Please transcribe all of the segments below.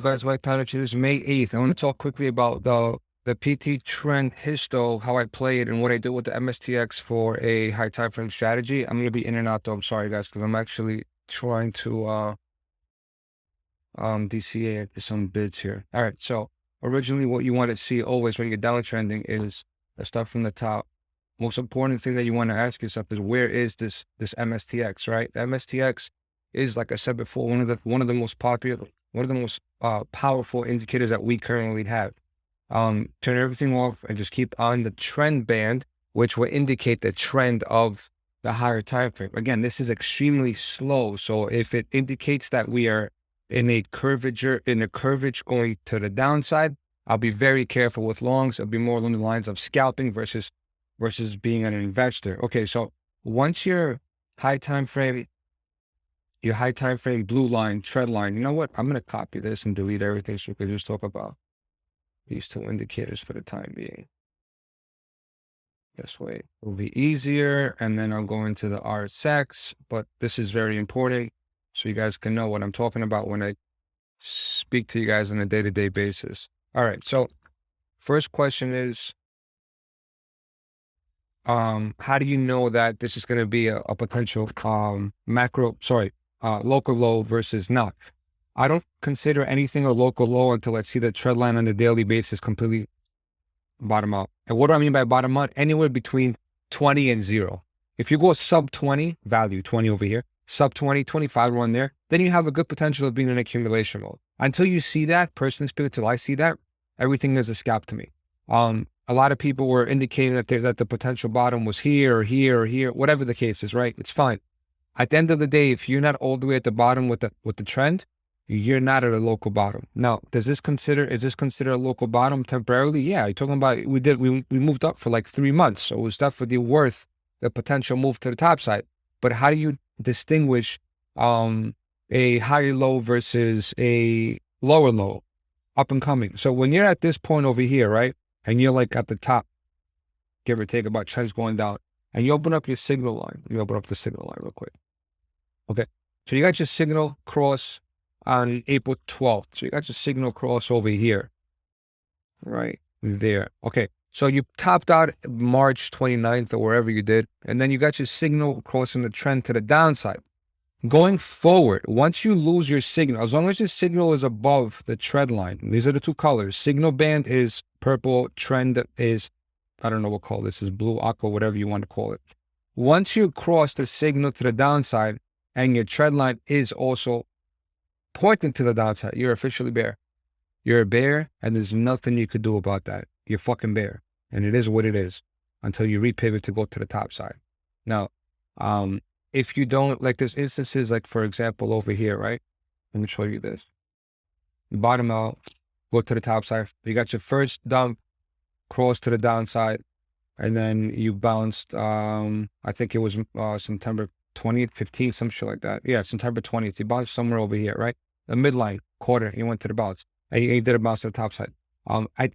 Guys, White Powder Tuesday, May 8th. I want to talk quickly about the PT trend histo, how I play it, and what I do with the MSTX for a high time frame strategy. I'm going to be in and out though. I'm sorry, guys, because I'm actually trying to DCA some bids here. All right, so originally what you want to see always when you're downtrending is the stuff from the top. Most important thing that you want to ask yourself is, where is this MSTX, right? The MSTX is, like I said before, one of the most popular, one of the most powerful indicators that we currently have. Turn everything off and just keep on the trend band, which will indicate the trend of the higher time frame. Again, this is extremely slow, so if it indicates that we are in a curvature going to the downside, I'll be very careful with longs. It'll be more along the lines of scalping versus being an investor. Okay, so once your high time frame blue line, trend line, you know what? I'm going to copy this and delete everything so we can just talk about these two indicators for the time being. This way it will be easier, and then I'll go into the RSX, but this is very important so you guys can know what I'm talking about when I speak to you guys on a day-to-day basis. All right, so first question is, how do you know that this is going to be a potential local low versus not? I don't consider anything a local low until I see the trend line on the daily basis completely bottom out. And what do I mean by bottom out? Anywhere between 20 and 0. If you go sub 20, value 20 over here, sub 20, 25 one there, then you have a good potential of being in accumulation mode. Until you see that, personally speaking, until I see that, everything is a scalp to me. A lot of people were indicating that the potential bottom was here or here or here, whatever the case is, right? It's fine. At the end of the day, if you're not all the way at the bottom with the trend, you're not at a local bottom. Now, is this considered a local bottom temporarily? Yeah, you're talking about we moved up for like 3 months, so it was definitely worth the potential move to the top side. But how do you distinguish a higher low versus a lower low, up and coming? So when you're at this point over here, right, and you're like at the top, give or take, about trends going down, and you open up your signal line. You open up the signal line real quick. Okay, so you got your signal cross on April 12th. So you got your signal cross over here, right there. Okay, so you topped out March 29th or wherever you did, and then you got your signal crossing the trend to the downside. Going forward, once you lose your signal, as long as your signal is above the trend line, these are the two colors. Signal band is purple, trend is, I don't know what color this is, blue, aqua, whatever you want to call it. Once you cross the signal to the downside and your trend line is also pointing to the downside, you're officially bear. You're a bear, and there's nothing you could do about that. You're fucking bear, and it is what it is until you repivot to go to the top side. Now, if you don't, like, there's instances like, for example, over here, right? Let me show you this. Bottom out, go to the top side. You got your first dump, cross to the downside, and then you bounced, I think it was September 20th, 15th, some shit like that. Yeah, September 20th. You bounced somewhere over here, right? The midline, quarter, you went to the bounce. And you did a bounce to the top side.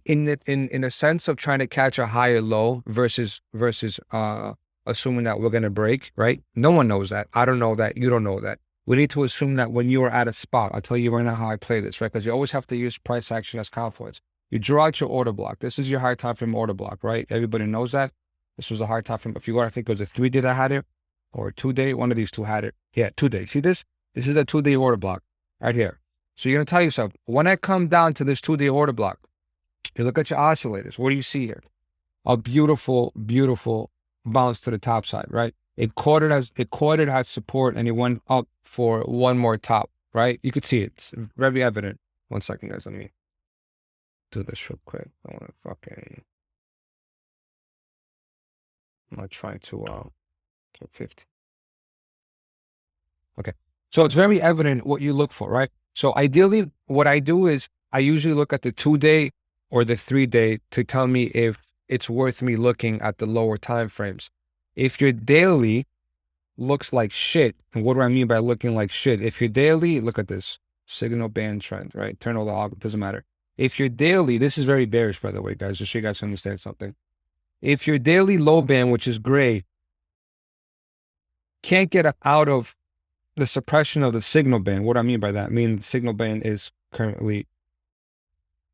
In the sense of trying to catch a higher low versus assuming that we're going to break, right? No one knows that. I don't know that. You don't know that. We need to assume that when you are at a spot, I'll tell you right now how I play this, right? Because you always have to use price action as confluence. You draw out your order block. This is your high time frame order block, right? Everybody knows that. This was a high time frame. If you go, I think it was a 3-day that had it, or a 2-day. One of these two had it. Yeah, 2-day. See this? This is a 2-day order block right here. So you're going to tell yourself, when I come down to this 2-day order block, you look at your oscillators. What do you see here? A beautiful, beautiful bounce to the top side, right? It caught it as support, and it went up for one more top, right? You could see it. It's very evident. 1 second, guys. Let me do this real quick. I want to I'm not trying to get 50. Okay. So it's very evident what you look for, right? So ideally, what I do is I usually look at the 2-day or the 3-day to tell me if it's worth me looking at the lower time frames. If your daily looks like shit, and what do I mean by looking like shit? If your daily, look at this, signal band trend, right? Turn all the log, doesn't matter. If your daily, this is very bearish, by the way, guys, just so you guys understand something. If your daily low band, which is gray, can't get out of the suppression of the signal band, what I mean by that, I mean the signal band is currently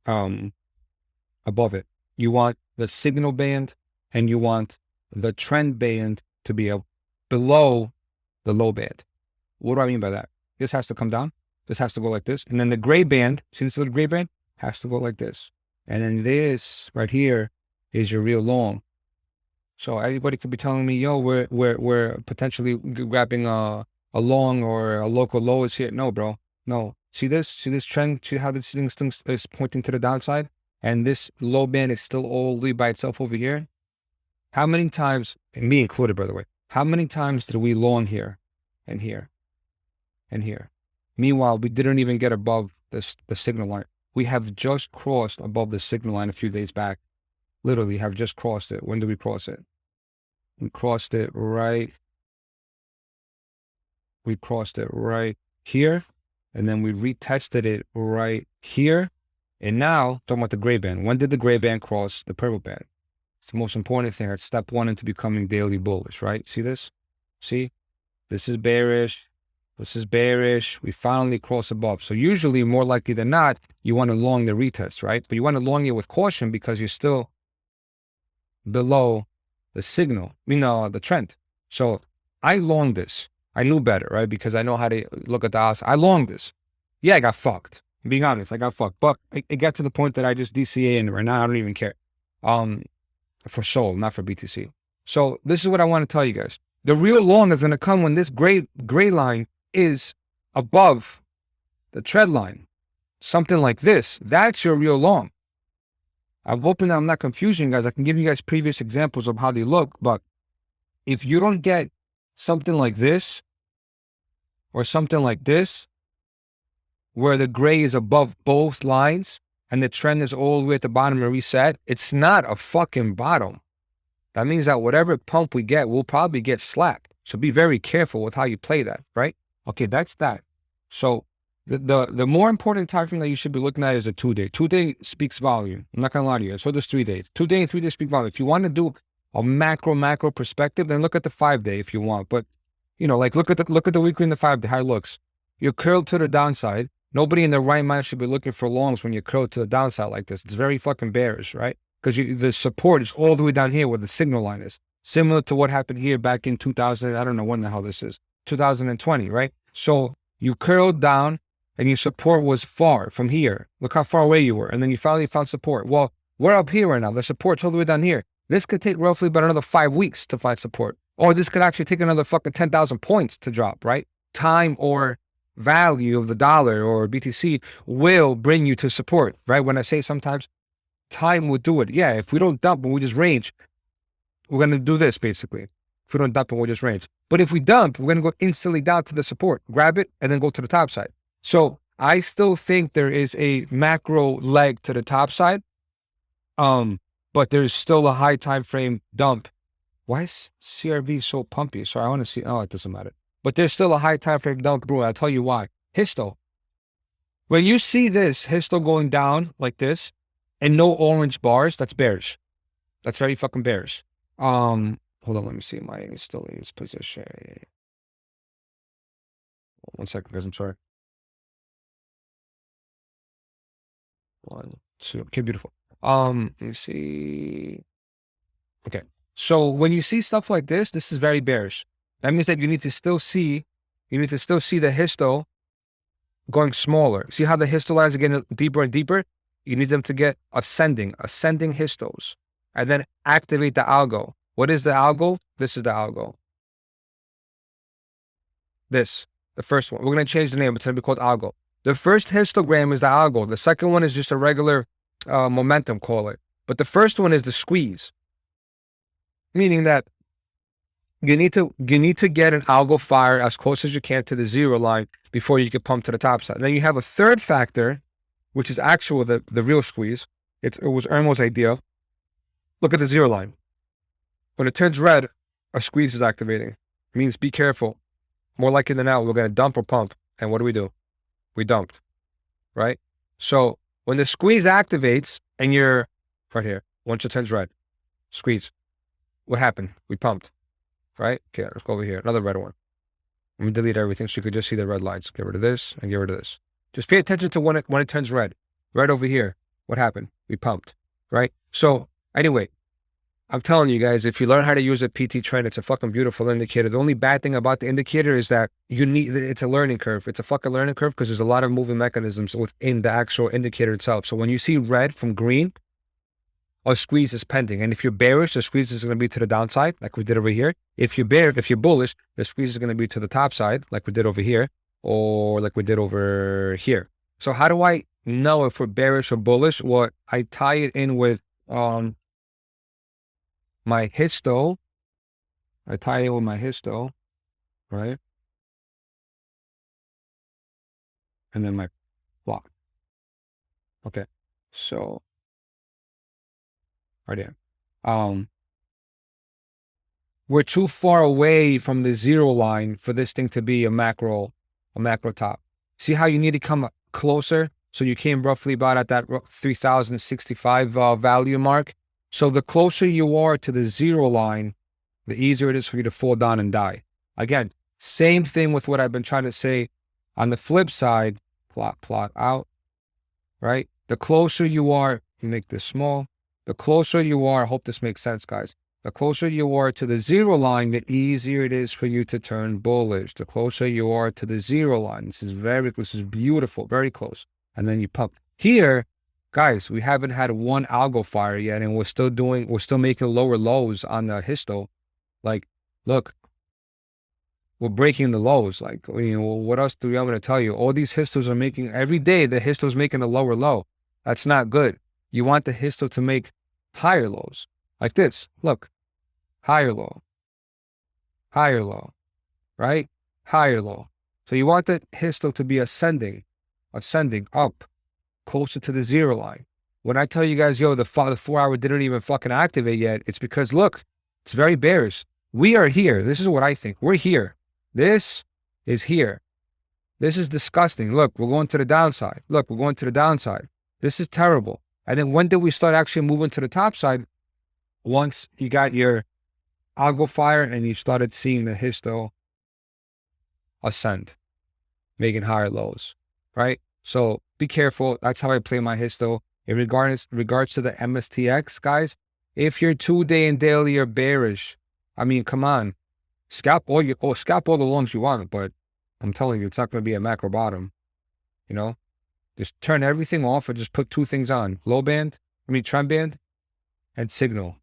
above it. You want the signal band and you want the trend band to be below the low band. What do I mean by that? This has to come down. This has to go like this. And then the gray band, see this little gray band? Has to go like this. And then this right here is your real long. So everybody could be telling me, yo, we're potentially grabbing a long or a local low is here. No, bro. No. See this? See this trend? See how this thing is pointing to the downside? And this low band is still all the way by itself over here? How many times, and me included, by the way, how many times did we long here and here and here? Meanwhile, we didn't even get above the signal line. We have just crossed above the signal line a few days back. Literally have just crossed it. When did we cross it? We crossed it right. We crossed it right here. And then we retested it right here. And now, talking about the gray band. When did the gray band cross the purple band? It's the most important thing. It's step one into becoming daily bullish, right? See this? See? This is bearish. This is bearish. We finally cross above. So usually, more likely than not, you want to long the retest, right? But you want to long it with caution because you're still below the signal, the trend. So I longed this. I knew better, right? Because I know how to look at the house. I longed this. Yeah, I got fucked. Being honest, I got fucked. But it got to the point that I just DCA in right now. I don't even care. For Sol, not for BTC. So this is what I want to tell you guys. The real long is going to come when this gray line is above the trend line. Something like this. That's your real long. I'm hoping that I'm not confusing you guys. I can give you guys previous examples of how they look, but if you don't get something like this or something like this, where the gray is above both lines and the trend is all the way at the bottom and reset, it's not a fucking bottom. That means that whatever pump we get, we'll probably get slapped. So be very careful with how you play that, right? Okay, that's that. So the more important time frame that you should be looking at is a 2-day. 2-day speaks volume. I'm not gonna lie to you. So does 3 days. 2-day and 3 days speak volume. If you want to do a macro perspective, then look at the 5-day if you want. But like look at the weekly and the 5-day, how it looks. You're curled to the downside. Nobody in their right mind should be looking for longs when you're curled to the downside like this. It's very fucking bearish, right? Because the support is all the way down here where the signal line is. Similar to what happened here back in 2000, I don't know when the hell this is, 2020, right? So you curled down and your support was far from here. Look how far away you were. And then you finally found support. Well, we're up here right now. The support's all the way down here. This could take roughly about another 5 weeks to find support. Or this could actually take another fucking 10,000 points to drop, right? Time or value of the dollar or BTC will bring you to support, right? When I say sometimes time will do it. Yeah, if we don't dump and we just range, we're going to do this basically. If we don't dump and we just range. But if we dump, we're going to go instantly down to the support, grab it, and then go to the top side. So I still think there is a macro leg to the top side. But there's still a high time frame dump. Why is CRV so pumpy? So I want to see, it doesn't matter. But there's still a high time frame dump, bro. I'll tell you why. Histo. When you see this Histo going down like this and no orange bars, that's bearish. That's very fucking bearish. Hold on, let me see. My is still in its position. 1 second, guys. I'm sorry. 1, 2. Okay, beautiful. Let me see. Okay. So when you see stuff like this, this is very bearish. That means that you need to still see the histo going smaller. See how the histo lines are getting deeper and deeper? You need them to get ascending histos, and then activate the algo. What is the algo? This is the algo. This, the first one. We're going to change the name. It's going to be called algo. The first histogram is the algo. The second one is just a regular momentum, call it. But the first one is the squeeze, meaning that you need to get an algo fire as close as you can to the 0 line before you get pumped to the top side. Then you have a third factor, which is actual the real squeeze. It was Irmo's idea. Look at the 0 line. When it turns red, a squeeze is activating. It means be careful. More likely than not, we're going to dump or pump. And what do? We dumped, right? So when the squeeze activates and you're right here, once it turns red, squeeze. What happened? We pumped, right? Okay, let's go over here. Another red one. Let me delete everything so you could just see the red lines. Get rid of this and get rid of this. Just pay attention to when it turns red. Red over here. What happened? We pumped, right? So anyway, I'm telling you guys, if you learn how to use a PT trend, it's a fucking beautiful indicator. The only bad thing about the indicator is that it's a learning curve. It's a fucking learning curve because there's a lot of moving mechanisms within the actual indicator itself. So when you see red from green, a squeeze is pending. And if you're bearish, the squeeze is going to be to the downside, like we did over here. If you're bullish, the squeeze is going to be to the top side, like we did over here, or like we did over here. So how do I know if we're bearish or bullish? Well, I tie it in with my histo. I tie it with my histo, right? And then my plot. Okay. So right there. We're too far away from the zero line for this thing to be a macro top. See how you need to come closer? So you came roughly about at that 3065 value mark. So the closer you are to the zero line, the easier it is for you to fall down and die. Again, same thing with what I've been trying to say. On the flip side, plot out, right? The closer you are, you make this small. The closer you are, I hope this makes sense, guys. The closer you are to the zero line, the easier it is for you to turn bullish. The closer you are to the zero line, this is beautiful, very close. And then you pump. Here, guys, we haven't had one algo fire yet, and we're still making lower lows on the histo. Like, look, we're breaking the lows. Like, what else do we want to tell you? All these histos are making, every day the histo's making a lower low. That's not good. You want the histo to make higher lows. Like this, look, higher low, right? Higher low. So you want the histo to be ascending up, closer to the zero line. When I tell you guys, yo, the 4 hour didn't even fucking activate yet, it's because, look, it's very bearish. We are here. This is what I think. We're here. This is here. This is disgusting. Look, we're going to the downside. Look, we're going to the downside. This is terrible. And then when did we start actually moving to the top side? Once you got your algo fire and you started seeing the histo ascend, making higher lows, right? So be careful. That's how I play my histo. In regards to the MSTX, guys, if your 2-day and daily are bearish, I mean, come on, scalp all the longs you want, but I'm telling you, it's not going to be a macro bottom. You know, just turn everything off and just put 2 things on: trend band, and signal.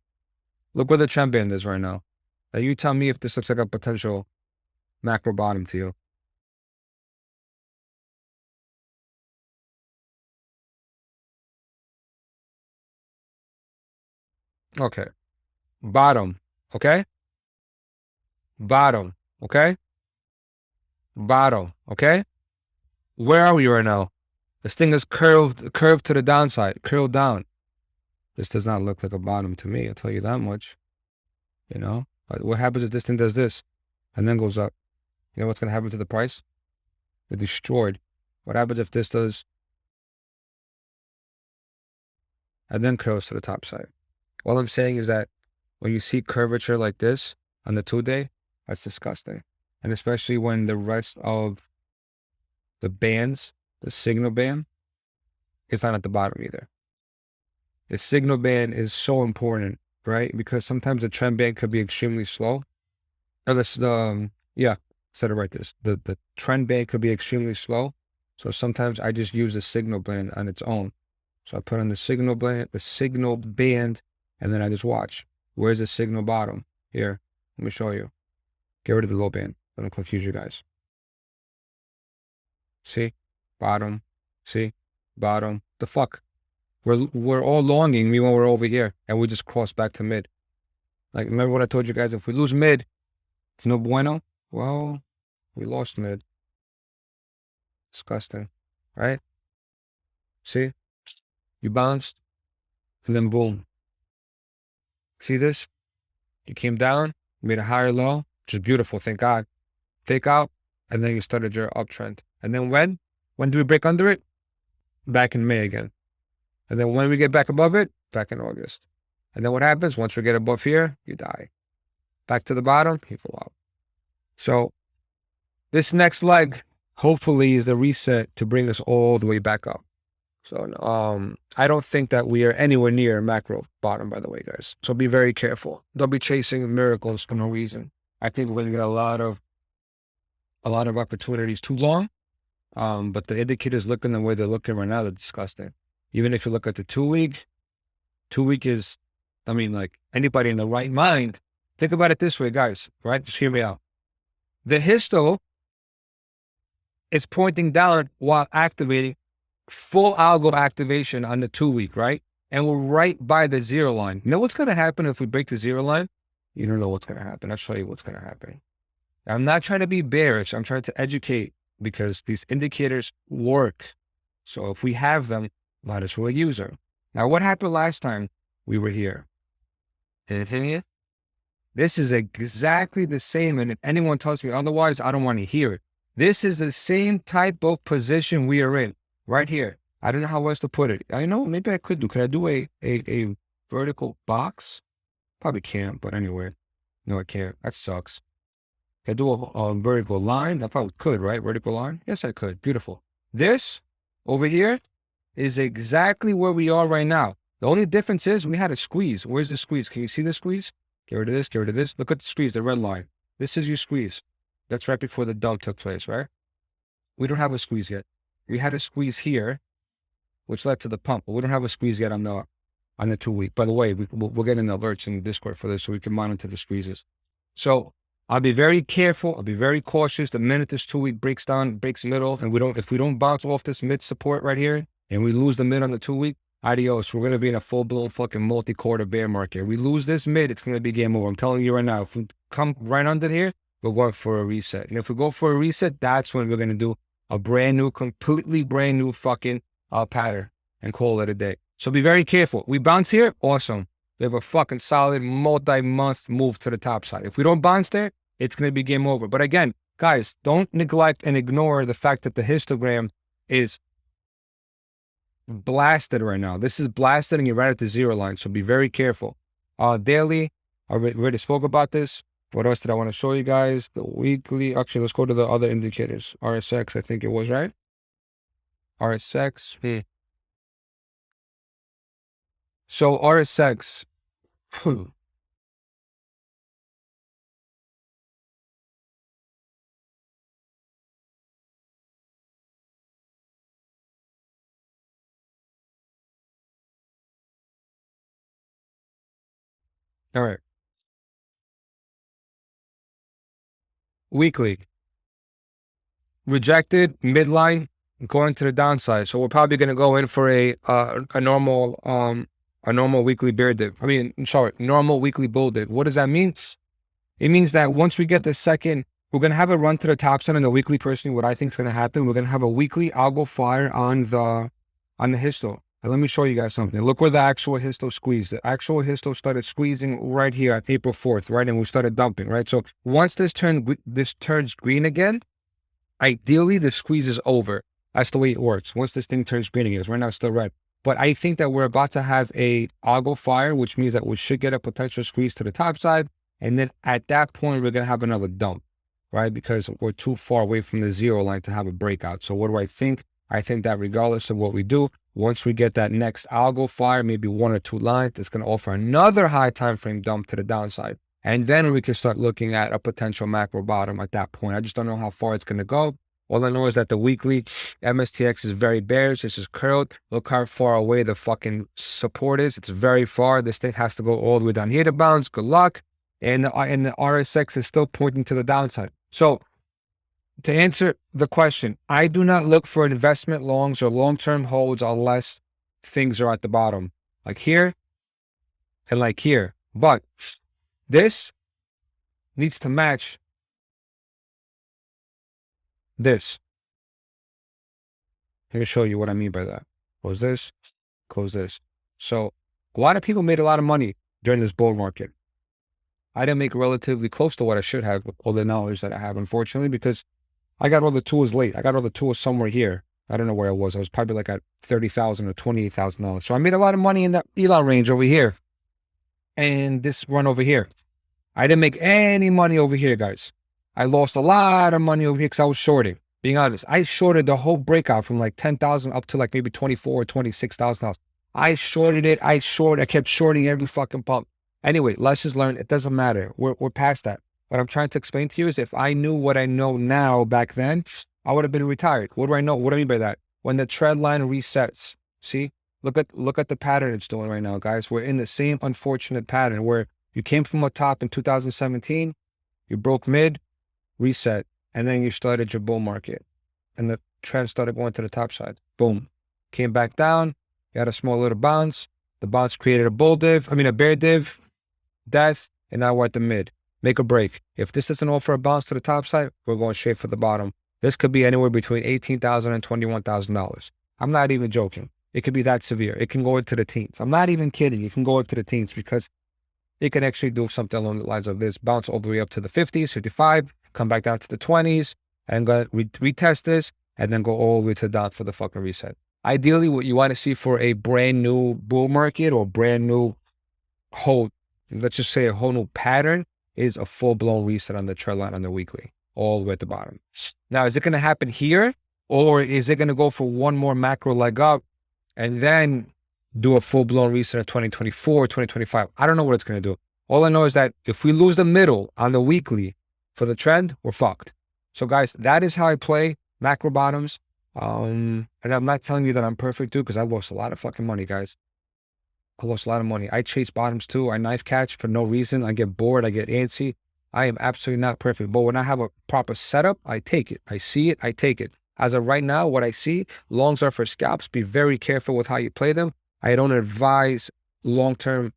Look where the trend band is right now. Now you tell me if this looks like a potential macro bottom to you. Okay. Bottom. Okay. Bottom. Okay. Bottom. Okay. Where are we right now? This thing is curved to the downside, curled down. This does not look like a bottom to me. I'll tell you that much. You know, what happens if this thing does this and then goes up? You know what's going to happen to the price? They're destroyed. What happens if this does and then curls to the top side? All I'm saying is that when you see curvature like this on the 2-day, that's disgusting. And especially when the rest of the bands, the signal band, is not at the bottom either. The signal band is so important, right? Because sometimes the trend band could be extremely slow. Or instead of this, the trend band could be extremely slow. So sometimes I just use the signal band on its own. So I put on the signal band, and then I just watch. Where's the signal bottom? Here, let me show you. Get rid of the low band. Don't confuse you guys. See? Bottom. See? Bottom. The fuck? We're all longing me when we're over here, and we just cross back to mid. Like, remember what I told you guys? If we lose mid, it's no bueno. Well, we lost mid. Disgusting, right? See? You bounced, and then boom. See this? You came down, made a higher low, which is beautiful, thank God. Fake out, and then you started your uptrend. And then when? When do we break under it? Back in May again. And then when we get back above it? Back in August. And then what happens? Once we get above here, you die. Back to the bottom, you fall out. So this next leg, hopefully, is the reset to bring us all the way back up. So I don't think that we are anywhere near a macro bottom, by the way, guys. So be very careful. Don't be chasing miracles for no reason. I think we're gonna get a lot of opportunities too long. But the indicators looking the way they're looking right now, they're disgusting. Even if you look at the 2-week, 2-week is, I mean, like anybody in the right mind, think about it this way, guys, right? Just hear me out. The histo is pointing down while activating full algo activation on the 2-week, right? And we're right by the 0 line. You know what's going to happen if we break the 0 line? You don't know what's going to happen. I'll show you what's going to happen. I'm not trying to be bearish. I'm trying to educate because these indicators work. So if we have them, might as well use them. Now, what happened last time we were here? This is exactly the same. And if anyone tells me otherwise, I don't want to hear it. This is the same type of position we are in right here. I don't know how else to put it. I know maybe I could do. Could I do a vertical box? Probably can't, but anyway. No, I can't. That sucks. Can I do a vertical line? I probably could, right? Vertical line? Yes, I could. Beautiful. This over here is exactly where we are right now. The only difference is we had a squeeze. Where's the squeeze? Can you see the squeeze? Get rid of this, get rid of this. Look at the squeeze, the red line. This is your squeeze. That's right before the dump took place, right? We don't have a squeeze yet. We had a squeeze here, which led to the pump, but we don't have a squeeze yet on the 2-week. By the way, we'll get in the alerts in Discord for this so we can monitor the squeezes. So I'll be very careful. I'll be very cautious. The minute this 2-week breaks down, breaks middle, and if we don't bounce off this mid support right here, and we lose the mid on the 2-week, adios. We're going to be in a full-blown fucking multi-quarter bear market. If we lose this mid, it's going to be game over. I'm telling you right now, if we come right under here, we're going for a reset. And if we go for a reset, that's when we're going to do a brand new, completely brand new fucking pattern and call it a day. So be very careful. We bounce here, awesome. We have a fucking solid multi-month move to the top side. If we don't bounce there, it's going to be game over. But again, guys, don't neglect and ignore the fact that the histogram is blasted right now. This is blasted and you're right at the 0 line. So be very careful. Daily, I already spoke about this. What else did I want to show you guys? The weekly. Actually, let's go to the other indicators. RSX, I think it was, right? RSX. So RSX. All right. Weekly. Rejected, midline, going to the downside. So we're probably going to go in for a normal weekly bear dip. I mean, sorry, normal weekly bull dip. What does that mean? It means that once we get the second, we're going to have a run to the top side on the weekly. Personally, what I think is going to happen, we're going to have a weekly algo fire on the histo. And let me show you guys something. Look where the actual histo squeezed. The actual histo started squeezing right here at April 4th, right? And we started dumping, right? So once this turns green again, ideally the squeeze is over. That's the way it works. Once this thing turns green again, right now it's still red. But I think that we're about to have a algo fire, which means that we should get a potential squeeze to the top side. And then at that point, we're going to have another dump, right? Because we're too far away from the 0 line to have a breakout. So what do I think? I think that regardless of what we do, once we get that next algo fire, maybe 1 or 2 lines, it's going to offer another high time frame dump to the downside. And then we can start looking at a potential macro bottom at that point. I just don't know how far it's going to go. All I know is that the weekly MSTX is very bearish. It's just curled. Look how far away the fucking support is. It's very far. This thing has to go all the way down here to bounce. Good luck. And the RSX is still pointing to the downside. So to answer the question, I do not look for investment longs or long-term holds unless things are at the bottom, like here and like here. But this needs to match this. Let me show you what I mean by that. Close this, close this. So a lot of people made a lot of money during this bull market. I didn't make relatively close to what I should have with all the knowledge that I have, unfortunately, because I got all the tools late. I got all the tools somewhere here. I don't know where I was. I was probably like at $30,000 or $28,000. So I made a lot of money in that Elon range over here. And this run over here. I didn't make any money over here, guys. I lost a lot of money over here because I was shorting. Being honest, I shorted the whole breakout from like 10,000 up to like maybe 24 or 26,000 dollars. I shorted it. I kept shorting every fucking pump. Anyway, lessons learned. It doesn't matter. We're past that. What I'm trying to explain to you is if I knew what I know now back then, I would have been retired. What do I know? What do I mean by that? When the trend line resets, see, look at the pattern it's doing right now, guys. We're in the same unfortunate pattern where you came from a top in 2017, you broke mid, reset, and then you started your bull market, and the trend started going to the top side. Boom, came back down. You had a small little bounce. The bounce created a bear div, death, and now we're at the mid. Make a break. If this doesn't offer a bounce to the top side, we're going straight for the bottom. This could be anywhere between $18,000 and $21,000. I'm not even joking. It could be that severe. It can go into the teens. I'm not even kidding. It can go into the teens because it can actually do something along the lines of this. Bounce all the way up to the 50s, 55, come back down to the 20s, and go retest this, and then go all the way to down for the fucking reset. Ideally, what you want to see for a brand new bull market or brand new let's just say a whole new pattern is a full-blown reset on the trend line on the weekly, all the way at the bottom. Now, is it going to happen here, or is it going to go for one more macro leg up and then do a full-blown reset in 2024, 2025? I don't know what it's going to do. All I know is that if we lose the middle on the weekly for the trend, we're fucked. So guys, that is how I play macro bottoms. And I'm not telling you that I'm perfect, dude, because I lost a lot of fucking money, guys. I lost a lot of money. I chase bottoms too. I knife catch for no reason. I get bored. I get antsy. I am absolutely not perfect. But when I have a proper setup, I take it. I see it. I take it. As of right now, what I see, longs are for scalps. Be very careful with how you play them. I don't advise long-term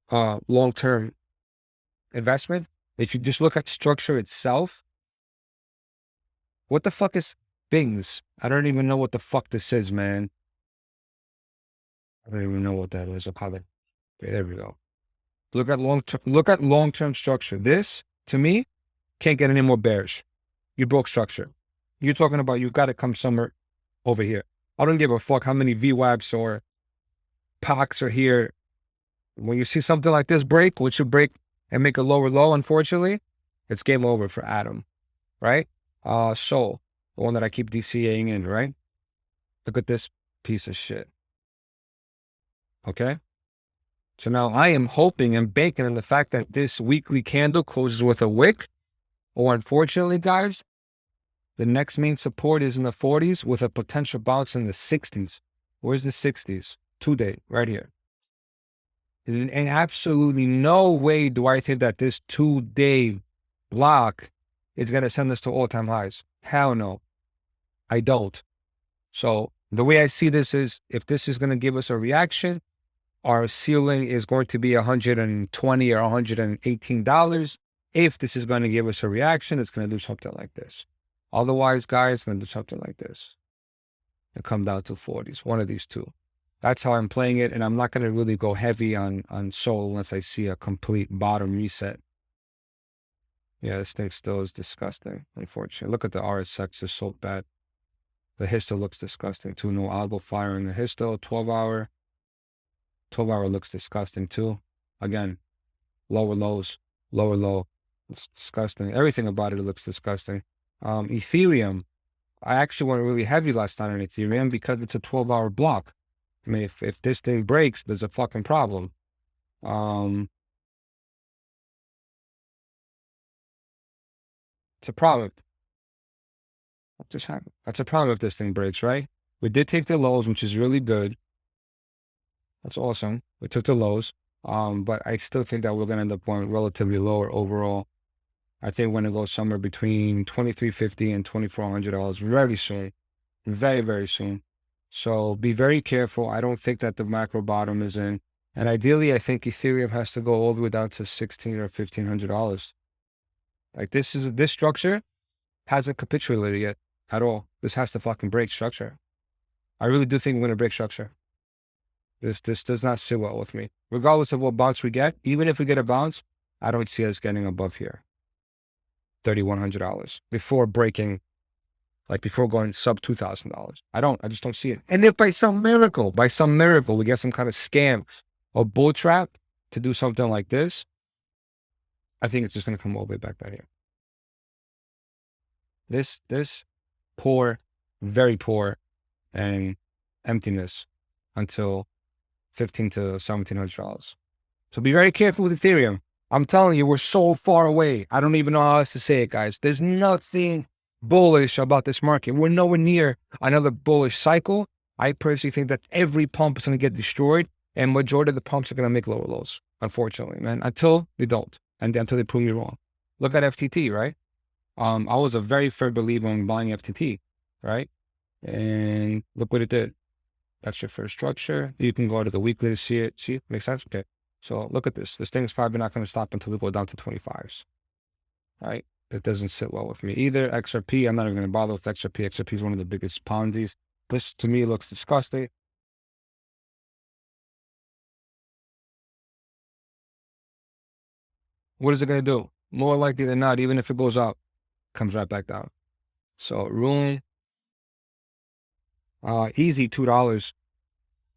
investment. If you just look at structure itself, what the fuck is things? I don't even know what the fuck this is, man. I don't even know what that is. Okay, there we go. Look at long-term structure. This, to me, can't get any more bearish. You broke structure. You're talking about you've got to come somewhere over here. I don't give a fuck how many VWAPs or POCs are here. When you see something like this break, which should break and make a lower low, unfortunately, it's game over for Adam, right? Soul, the one that I keep DCAing in, right? Look at this piece of shit. Okay? So now I am hoping and banking on the fact that this weekly candle closes with a wick, or unfortunately, guys, the next main support is in the 40s with a potential bounce in the 60s. Where's the 60s? 2-day, right here. And absolutely no way do I think that this 2-day block is going to send us to all-time highs. Hell no. I don't. So the way I see this is, if this is going to give us a reaction, our ceiling is going to be $120 or $118. If this is going to give us a reaction, it's going to do something like this. Otherwise, guys, it's going to do something like this and come down to 40s, one of these two. That's how I'm playing it, and I'm not going to really go heavy on SOL unless I see a complete bottom reset. Yeah, this thing still is disgusting, unfortunately. Look at the RSX, it's so bad. The histo looks disgusting too. No audible fire in the histo. 12-hour. 12-hour looks disgusting too. Again, lower lows, lower low. It's disgusting. Everything about it looks disgusting. Ethereum, I actually went really heavy last night on Ethereum because it's a 12-hour block. I mean, if this thing breaks, there's a fucking problem. It's a problem. What just happened? That's a problem if this thing breaks, right? We did take the lows, which is really good. That's awesome. We took the lows. But I still think that we're going to end up going relatively lower overall. I think we're going to go somewhere between $2,350 and $2,400 very soon. Very, very soon. So be very careful. I don't think that the macro bottom is in. And ideally, I think Ethereum has to go all the way down to $1,600 or $1,500. Like this structure hasn't capitulated yet at all. This has to fucking break structure. I really do think we're going to break structure. This does not sit well with me. Regardless of what bounce we get, even if we get a bounce, I don't see us getting above here. $3,100 before breaking, like before going sub $2,000. I just don't see it. And if by some miracle, we get some kind of scam or bull trap to do something like this, I think it's just going to come all the way back down here. This poor very poor and emptiness until $1,500 to $1,700. So be very careful with Ethereum. I'm telling you, we're so far away. I don't even know how else to say it, guys. There's nothing bullish about this market. We're nowhere near another bullish cycle. I personally think that every pump is going to get destroyed, and majority of the pumps are going to make lower lows, unfortunately, man, until they don't, and until they prove me wrong. Look at FTT, right? I was a very firm believer in buying FTT, right? And look what it did. That's your first structure. You can go to the weekly to see it. See, makes sense? Okay. So look at this. This thing is probably not going to stop until we go down to 25s. All right. It doesn't sit well with me either. XRP, I'm not even going to bother with XRP. XRP is one of the biggest Ponzi's. This to me looks disgusting. What is it going to do? More likely than not, even if it goes up, comes right back down. So Rune, easy $2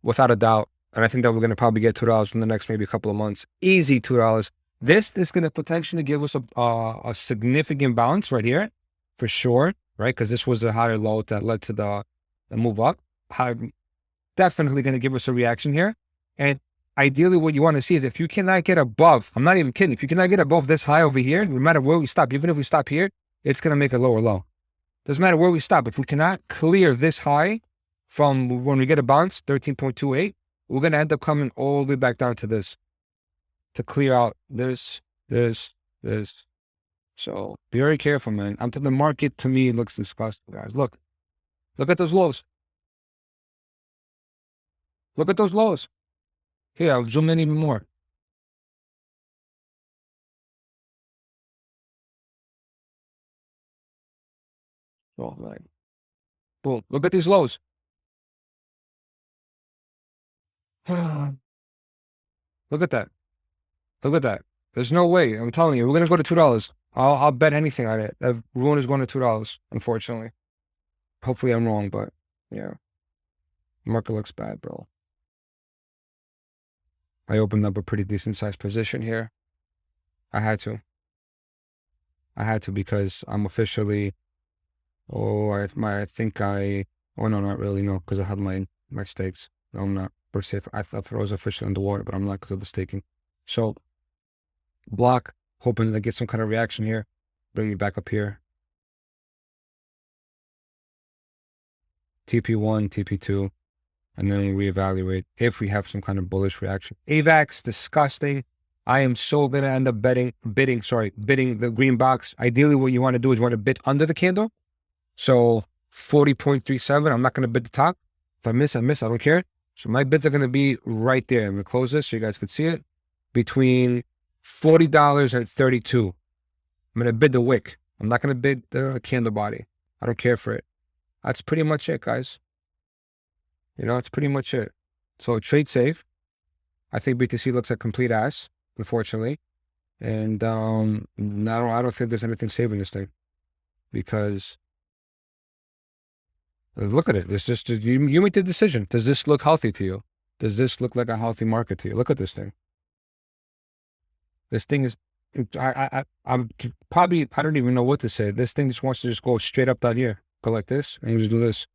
without a doubt. And I think that we're going to probably get $2 in the next maybe a couple of months. Easy $2. This is going to potentially give us a significant bounce right here, for sure, right? Because this was a higher low that led to the move up. Definitely going to give us a reaction here. And ideally what you want to see is if you cannot get above, I'm not even kidding, if you cannot get above this high over here, no matter where we stop, even if we stop here, it's going to make a lower low. Doesn't matter where we stop. If we cannot clear this high from when we get a bounce, 13.28, we're going to end up coming all the way back down to this to clear out this. So be very careful, man. The market to me looks disgusting, guys. Look at those lows. Look at those lows. Here, I'll zoom in even more. Oh, right. Boom. Look at these lows. Look at that. Look at that. There's no way. I'm telling you, we're gonna go to $2. I'll bet anything on it. That Rune is going to $2, unfortunately. Hopefully I'm wrong, but yeah. Market looks bad, bro. I opened up a pretty decent sized position here. I had to because I'm officially, oh no, not really, no, because I had my stakes. No, I'm not per se. I thought I was officially underwater, but I'm not because of the staking. So block, hoping to get some kind of reaction here, bring me back up here. TP1, TP2, and then we reevaluate if we have some kind of bullish reaction. AVAX, disgusting. I am so going to end up bidding the green box. Ideally, what you want to do is you want to bid under the candle. So 40.37, I'm not going to bid the top. If I miss, I miss. I don't care. So my bids are going to be right there. I'm going to close this so you guys can see it. Between $40 and $32. I'm going to bid the wick. I'm not going to bid the candle body. I don't care for it. That's pretty much it, guys. You know, that's pretty much it. So trade safe. I think BTC looks like complete ass, unfortunately. And I don't think there's anything saving this thing. Because look at it. It's just, you make the decision. Does this look healthy to you? Does this look like a healthy market to you? Look at this thing. This thing is, I'm probably, I don't even know what to say. This thing just wants to just go straight up down here. Go like this, and you just do this.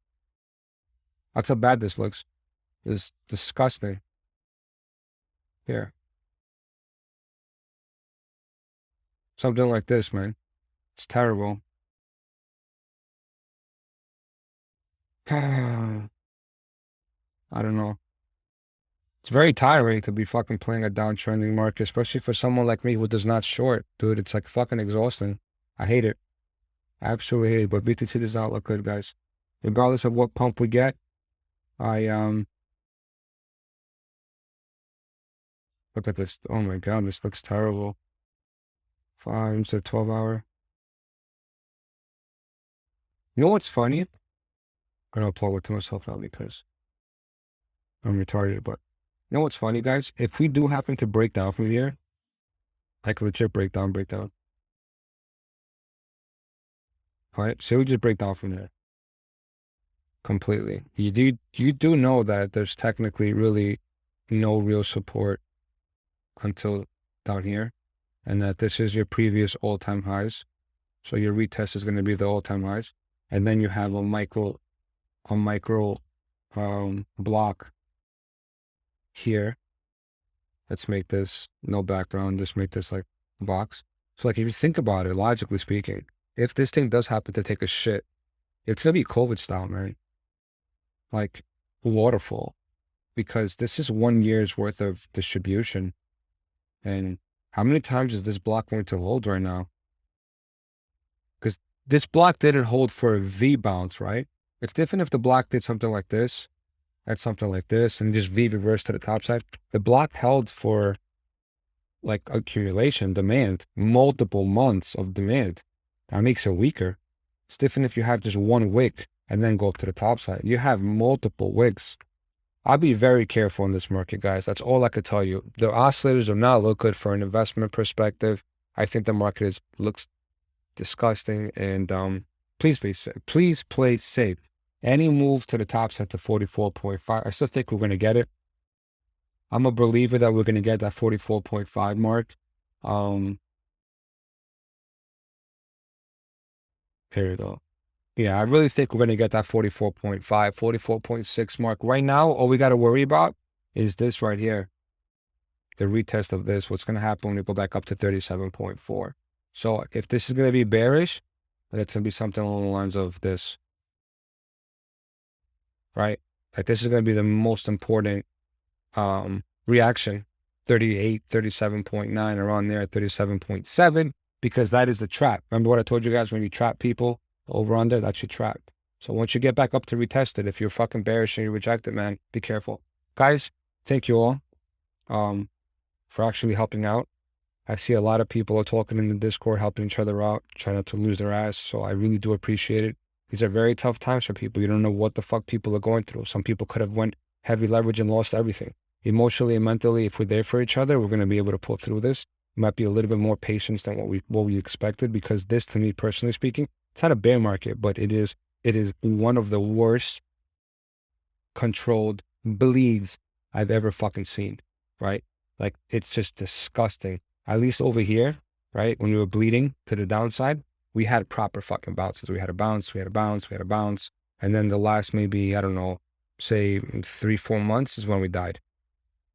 That's how bad this looks. It's disgusting. Here. Something like this, man. It's terrible. I don't know. It's very tiring to be fucking playing a downtrending market, especially for someone like me who does not short. Dude, it's like fucking exhausting. I hate it. I absolutely hate it, but BTC does not look good, guys. Regardless of what pump we get, look at this. Oh my God, this looks terrible. 5 instead of 12 hour. You know what's funny? I'm gonna applaud it to myself now because I'm retarded, but you know what's funny, guys? If we do happen to break down from here, like legit break down. All right, say we just break down from there. Completely. You do know that there's technically really no real support until down here, and that this is your previous all-time highs. So your retest is going to be the all-time highs, and then you have a micro a micro block here. Let's make this no background, just make this like a box. So like if you think about it, logically speaking, if this thing does happen to take a shit, it's gonna be COVID style, man. Like waterfall. Because this is 1 year's worth of distribution. And how many times is this block going to hold right now? Because this block didn't hold for a V bounce, right? It's different if the block did something like this, and something like this, and just V reverse to the top side. The block held for like accumulation, demand, multiple months of demand. That makes it weaker. It's different if you have just one wick and then go up to the top side. You have multiple wicks. I'll be very careful in this market, guys. That's all I could tell you. The oscillators do not look good for an investment perspective. I think the market looks disgusting, and please play safe. Any move to the top side to 44.5, I still think we're going to get it. I'm a believer that we're going to get that 44.5 mark. Here we go. Yeah, I really think we're going to get that 44.5, 44.6 mark. Right now, all we got to worry about is this right here. The retest of this, what's going to happen when we go back up to 37.4. So if this is going to be bearish, then it's going to be something along the lines of this. Right? Like this is going to be the most important reaction. 38, 37.9, around there at 37.7, because that is the trap. Remember what I told you guys, when you trap people over under, that's your trap. So once you get back up to retest it, if you're fucking bearish and you reject it, man, be careful. Guys, thank you all for actually helping out. I see a lot of people are talking in the Discord, helping each other out, trying not to lose their ass. So I really do appreciate it. These are very tough times for people. You don't know what the fuck people are going through. Some people could have went heavy leverage and lost everything. Emotionally and mentally, if we're there for each other, we're going to be able to pull through this. It might be a little bit more patience than what we expected, because this, to me personally speaking, it's not a bear market, but it is one of the worst controlled bleeds I've ever fucking seen, right? Like, it's just disgusting. At least over here, right, when we were bleeding to the downside, we had proper fucking bounces. We had a bounce, we had a bounce, we had a bounce. And then the last maybe, I don't know, say 3-4 months is when we died,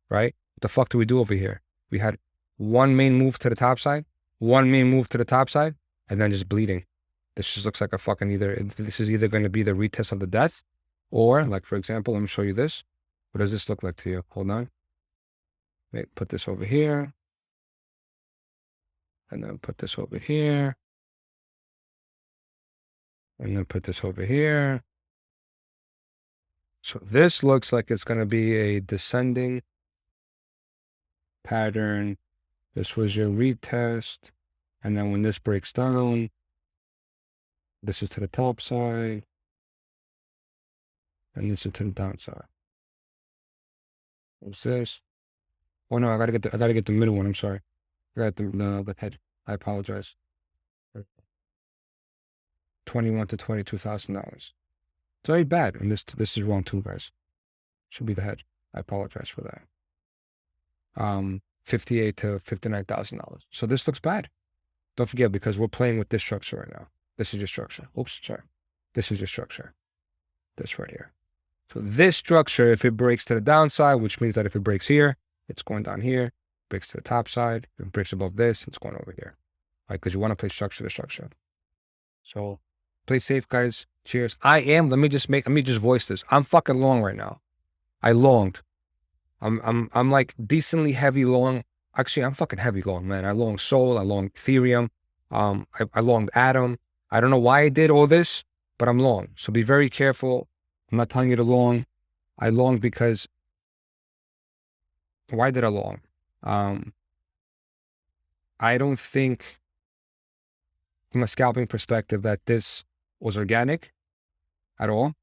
right? What the fuck do we do over here? We had one main move to the top side, one main move to the top side, and then just bleeding. This just looks like a fucking this is either going to be the retest of the death, or, like, for example, let me show you this. What does this look like to you? Hold on. Wait, put this over here. And then put this over here. And then put this over here. So this looks like it's going to be a descending pattern. This was your retest. And then when this breaks down, this is to the top side. And this is to the downside. What's this? Oh no, I gotta get the middle one. I'm sorry. I got the head. I apologize. $21,000 to $22,000. It's very bad, and this is wrong too, guys. Should be the head. I apologize for that. $58,000 to $59,000. So this looks bad. Don't forget, because we're playing with this structure right now. This is your structure. Oops, sorry. This is your structure. This right here. So this structure, if it breaks to the downside, which means that if it breaks here, it's going down here. Breaks to the top side. If it breaks above this, it's going over here. Right? Because you want to play structure to structure. So play safe, guys. Cheers. Let me just voice this. I'm fucking long right now. I longed. I'm like decently heavy long. Actually, I'm fucking heavy long, man. I long Sol, I long Ethereum. I longed Atom. I don't know why I did all this, but I'm long. So be very careful. I'm not telling you to long. I longed because, why did I long? I don't think, from a scalping perspective, that this was organic at all.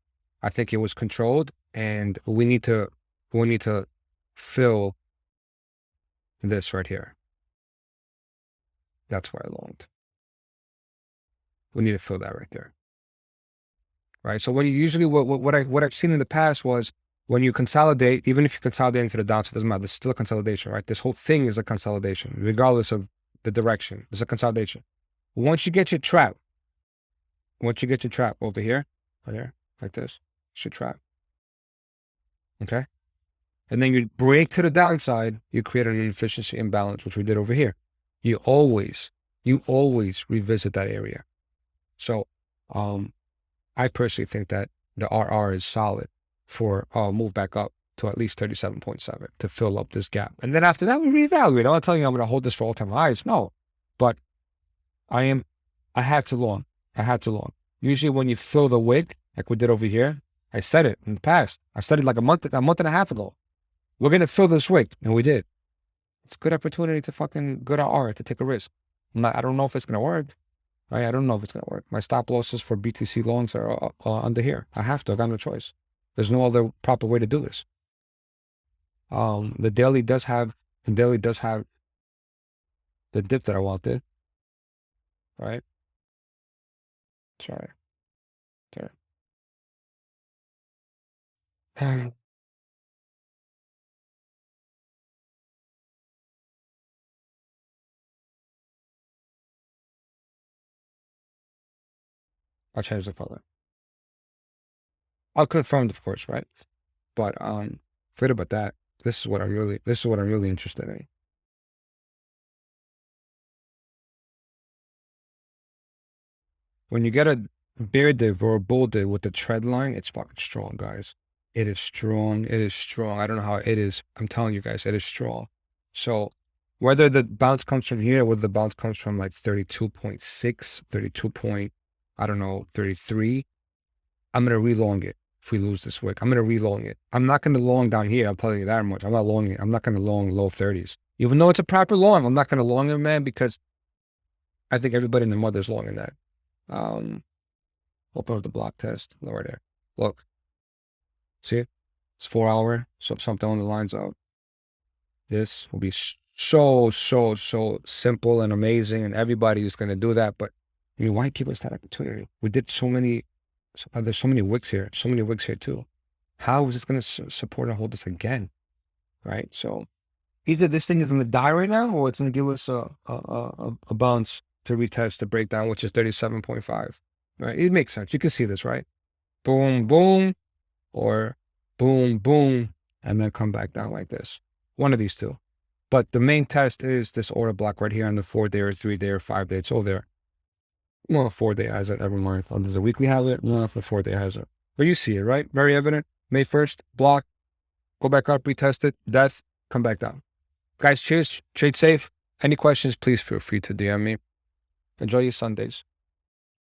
I think it was controlled, and we need to fill this right here. That's why I longed. We need to fill that right there. Right. So when you usually, what I've seen in the past was, when you consolidate, even if you consolidate into the downside, it doesn't matter. There's still a consolidation, right? This whole thing is a consolidation, regardless of the direction. It's a consolidation. Once you get your trap over here, right here, like this, It's your trap. Okay? And then you break to the downside, you create an inefficiency imbalance, which we did over here. You always revisit that area. So I personally think that the RR is solid for move back up to at least 37.7 to fill up this gap. And then after that, we reevaluate. I'm not telling you I'm going to hold this for all-time highs. No. But I had to long. Usually when you fill the wick, like we did over here, I said it in the past. I said it like a month and a half ago. We're going to fill this wick. And we did. It's a good opportunity to fucking good RR to take a risk. I don't know if it's going to work. Right? I don't know if it's going to work. My stop losses for BTC longs are under here. I have to. I got no choice. There's no other proper way to do this. The daily does have the dip that I wanted. Right? Sorry. There. I'll change the color. I'll confirm, of course, right? But forget about that. This is what I'm really interested in. When you get a bear div or a bull div with the trend line, it's fucking strong, guys. It is strong. It is strong. I don't know how it is. I'm telling you guys, it is strong. So whether the bounce comes from here, whether the bounce comes from like 32.6, 32 point, I don't know, 33, I'm going to relong it if we lose this wick. I'm going to relong it. I'm not going to long down here. I'm telling you that much. I'm not longing it. I'm not going to long low 30s. Even though it's a proper long, I'm not going to long it, man, because I think everybody and their mother's longing that. Open up the block test, lower there. Look. See it? It's 4 hour. So something on the lines of this will be so simple and amazing, and everybody is going to do that. But I mean, why give us that opportunity? We did so many. There's so many wicks here. So many wicks here too. How is this going to support and hold us again? Right. So either this thing is going to die right now, or it's going to give us a bounce to retest the breakdown, which is 37.5. Right. It makes sense. You can see this, right? Boom, boom, or boom, boom, and then come back down like this. One of these two. But the main test is this order block right here on the 4-day or 3-day or 5-day. It's all there. Well, 4-day has it, never mind. Oh, does a weekly have it? No, the 4-day has it. But you see it, right? Very evident. May 1st, block, go back up, retest it, death, come back down. Guys, cheers, trade safe. Any questions, please feel free to DM me. Enjoy your Sundays.